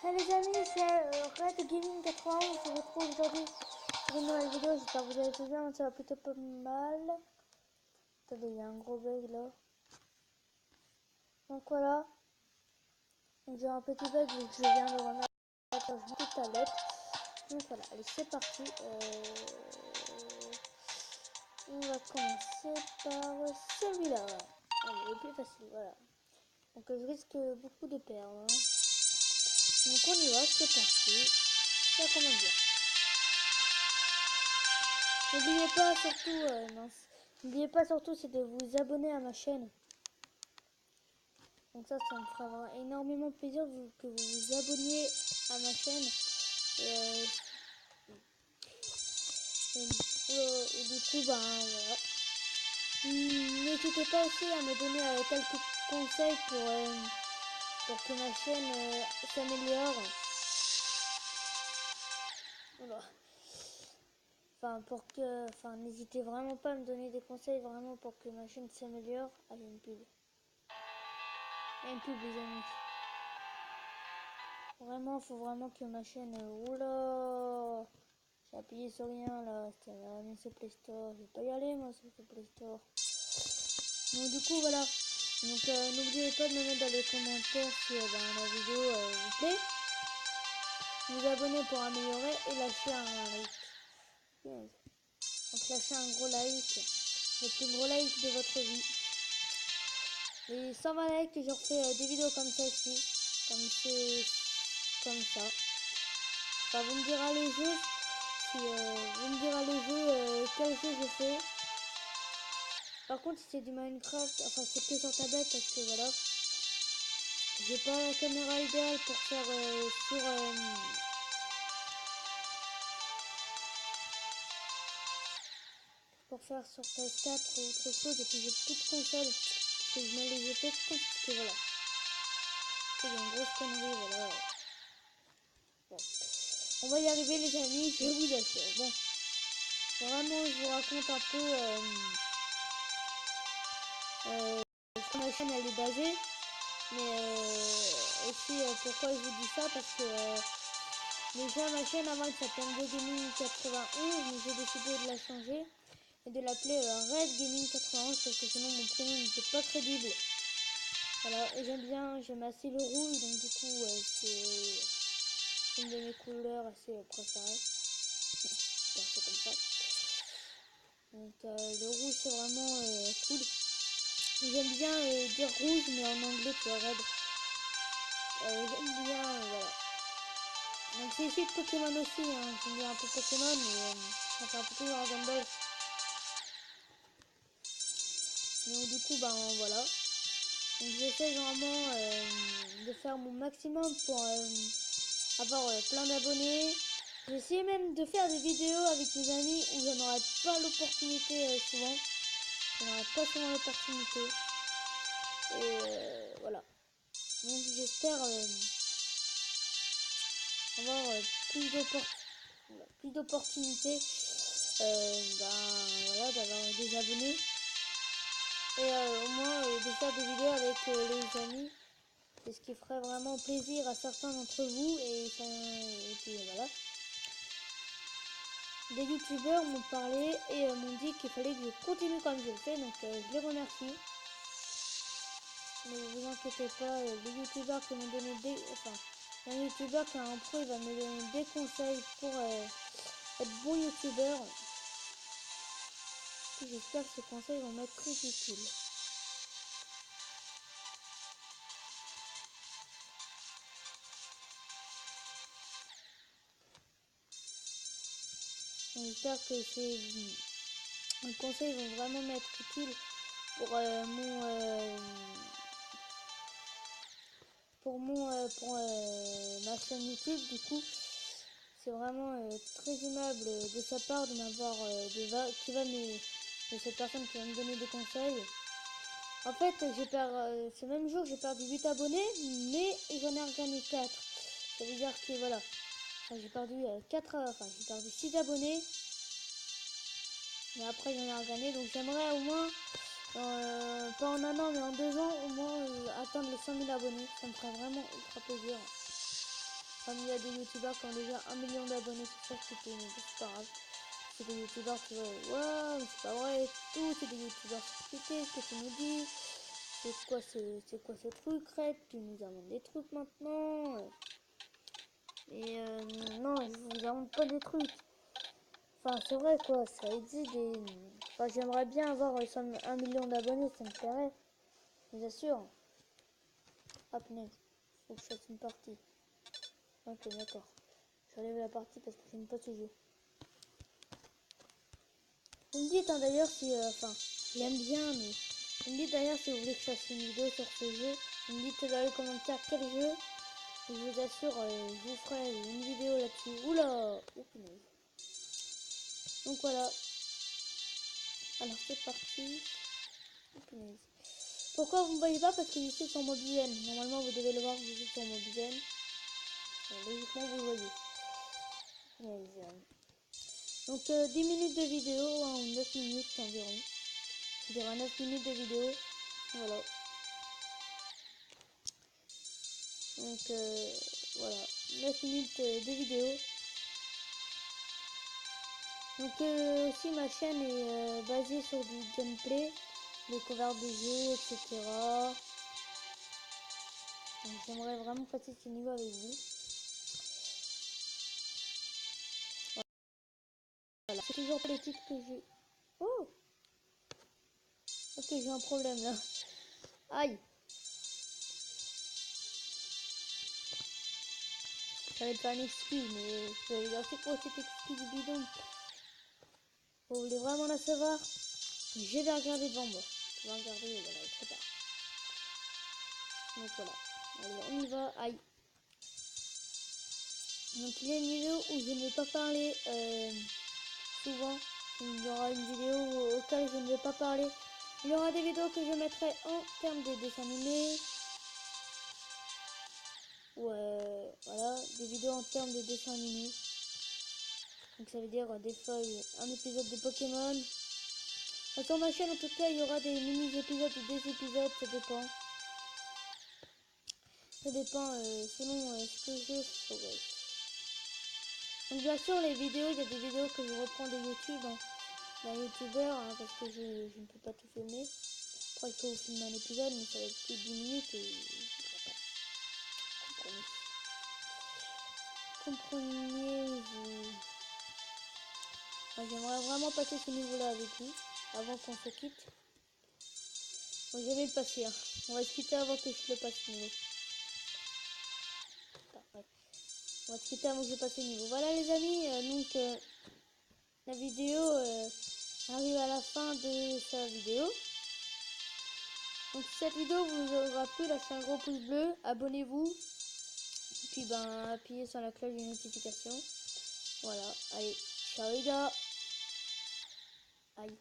Salut les amis, c'est Red Gaming 91, on se retrouve aujourd'hui pour une nouvelle vidéo, j'espère que vous allez tous bien, ça va plutôt pas mal. Attendez, il y a un gros bug là. Donc voilà, j'ai un petit bug vu que je viens de remettre une petite tablette. Donc voilà, allez c'est parti. On va commencer par celui-là. Allez, le plus facile, voilà. Donc je risque beaucoup de perdre. Hein. Donc on y va, c'est parti. Ça commence bien. N'oubliez pas surtout, n'oubliez pas surtout c'est de vous abonner à ma chaîne. Donc ça me fera énormément plaisir que vous vous abonniez à ma chaîne. Et, du coup, ben voilà. N'hésitez pas aussi à me donner quelques conseils pour que ma chaîne s'améliore. Voilà. N'hésitez vraiment pas à me donner des conseils vraiment pour que ma chaîne s'améliore. Allez, une pub. Une pub, les amis. Vraiment, faut vraiment que ma chaîne. Oula! J'ai appuyé sur rien là. C'était mis sur Play Store. Je vais pas y aller, moi, sur Play Store. Donc, du coup, voilà. Donc, n'oubliez pas de me mettre dans les commentaires si la vidéo vous plaît. Vous abonner pour améliorer et lâcher un like. Yes. Donc lâchez un gros like, le plus gros like de votre vie. Et 120 likes, je refais des vidéos comme ça ici, comme ça. Enfin, vous me direz le jeu, si vous me direz le jeu, quel jeu je fais. Par contre, si c'est du Minecraft, enfin c'est que sur tablette parce que voilà, j'ai pas la caméra idéale pour faire sur PS4 ou autre chose, et puis j'ai plus de console parce que je me les ai fait compliquer, voilà. C'est une grosse connerie, voilà. Bon. On va y arriver les amis, je vous assure. Bon, vraiment je vous raconte un peu sur ma chaîne elle est basée, mais aussi pourquoi je vous dis ça, parce que déjà ma chaîne avant elle s'appelait The Gaming 91, mais j'ai décidé de la changer et de l'appeler Red Gaming 91 parce que sinon mon prénom n'était pas crédible. Voilà, et j'aime assez le rouge, donc du coup c'est une de mes couleurs assez préférées. C'est comme ça. Donc le rouge c'est vraiment cool. J'aime bien dire rouge mais en anglais tu vois red. J'aime bien voilà. Donc c'est ici de Pokémon aussi, hein. J'aime bien un peu Pokémon mais enfin un peu plus Dragon Ball. Donc du coup ben voilà. Donc j'essaie vraiment de faire mon maximum pour avoir plein d'abonnés. J'essaie même de faire des vidéos avec des amis où je n'aurai pas l'opportunité souvent. Je n'aurai pas souvent l'opportunité. Et voilà. Donc j'espère avoir plus d'opportunités voilà, d'avoir des abonnés. Et au moins de faire des vidéos avec les amis. C'est ce qui ferait vraiment plaisir à certains d'entre vous. Et puis voilà. Des youtubeurs m'ont parlé et m'ont dit qu'il fallait que je continue comme je le fais, donc je les remercie. Ne vous inquiétez pas, les youtubeurs qui m'ont donné un youtubeur qui a un pro, il va me donner des conseils pour être bon youtubeur. J'espère que ces conseils vont m'être très utiles. J'espère que ces conseils vont vraiment m'être utiles pour pour ma chaîne YouTube. Du coup, c'est vraiment très aimable de sa part de m'avoir de cette personne qui va me donner des conseils. En fait, ce même jour, j'ai perdu 8 abonnés, mais j'en ai regagné 4. Ça veut dire que voilà, enfin, j'ai perdu 6 abonnés. Mais après, j'en ai regagné, donc j'aimerais au moins, pas en un an, mais en 2 ans, au moins atteindre les 100 000 abonnés. Ça me ferait vraiment ultra plaisir. Comme il y a des youtubeurs qui ont déjà 1 million d'abonnés sur chaque vidéo, mais c'est pas grave. C'est des youtubeurs qui vont, waouh, mais c'est pas vrai, et tout, c'est des youtubeurs suspectés, ce que tu nous dis. C'est quoi ce truc, Red? Tu nous amènes des trucs maintenant. Et non, je vous invente pas des trucs. Enfin, c'est vrai quoi, ça existe des... Enfin, j'aimerais bien avoir 1 million d'abonnés, ça me plairait. Bien sûr. Ah, punaise, faut que je fasse une partie. Ok, d'accord. J'enlève la partie parce que j'aime pas ce jeu. Vous me dites hein, d'ailleurs si... Enfin, j'aime bien, mais... Vous me dites d'ailleurs si vous voulez que je fasse une vidéo sur ce jeu. Vous me dites dans les commentaires quel jeu. Et je vous assure, je vous ferai une vidéo là-dessus. Oula, oh, punaise. Donc voilà. Alors c'est parti. Oh, punaise. Pourquoi vous ne me voyez pas? Parce que je suis sur Mobizen. Normalement vous devez le voir, je suis sur Mobizen. Logiquement vous le voyez. Punaise. Donc 10 minutes de vidéo, hein, ou 9 minutes environ. Je dirais 9 minutes de vidéo. Voilà. Donc voilà. 9 minutes de vidéo. Donc aussi ma chaîne est basée sur du gameplay, découverte des jeux, etc. Donc j'aimerais vraiment passer ce niveau avec vous. Voilà. C'est toujours pas les titres que j'ai. Oh, ok, j'ai un problème là. Aïe. Ça va être pas une excuse, mais c'est quoi cette excuse bidon? Vous voulez vraiment la savoir? Je vais regarder devant moi. Je vais regarder, voilà, trop tard. Donc voilà. Allez, on y va. Aïe. Donc il y a une vidéo où je ne vais pas parler souvent. Il y aura une vidéo auquel je ne vais pas parler. Il y aura des vidéos que je mettrai en termes de dessins animés. Ouais, voilà, des vidéos en termes de dessins animés. Donc ça veut dire des fois un épisode de Pokémon. Sur ma chaîne en tout cas il y aura des mini-épisodes ou des épisodes, ça dépend. Ça dépend selon ce que je ferai. Donc bien sûr les vidéos, il y a des vidéos que je reprends de YouTube, hein, d'un youtubeur, hein, parce que je ne peux pas tout filmer. Après je peux vous filmer un épisode mais ça va être plus de 10 minutes et comprenez-vous. Enfin, j'aimerais vraiment passer ce niveau là avec vous avant qu'on se quitte. Bon, je vais le passer, hein. On va se quitter avant que je le passe ce niveau. Parfait. On va se quitter avant que je passe le niveau. Voilà les amis, donc la vidéo arrive à la fin de sa vidéo. Donc si cette vidéo vous aura plu, lâchez un gros pouce bleu, abonnez-vous. Et puis ben appuyez sur la cloche de notification. Voilà, allez, ciao les gars. Aïe.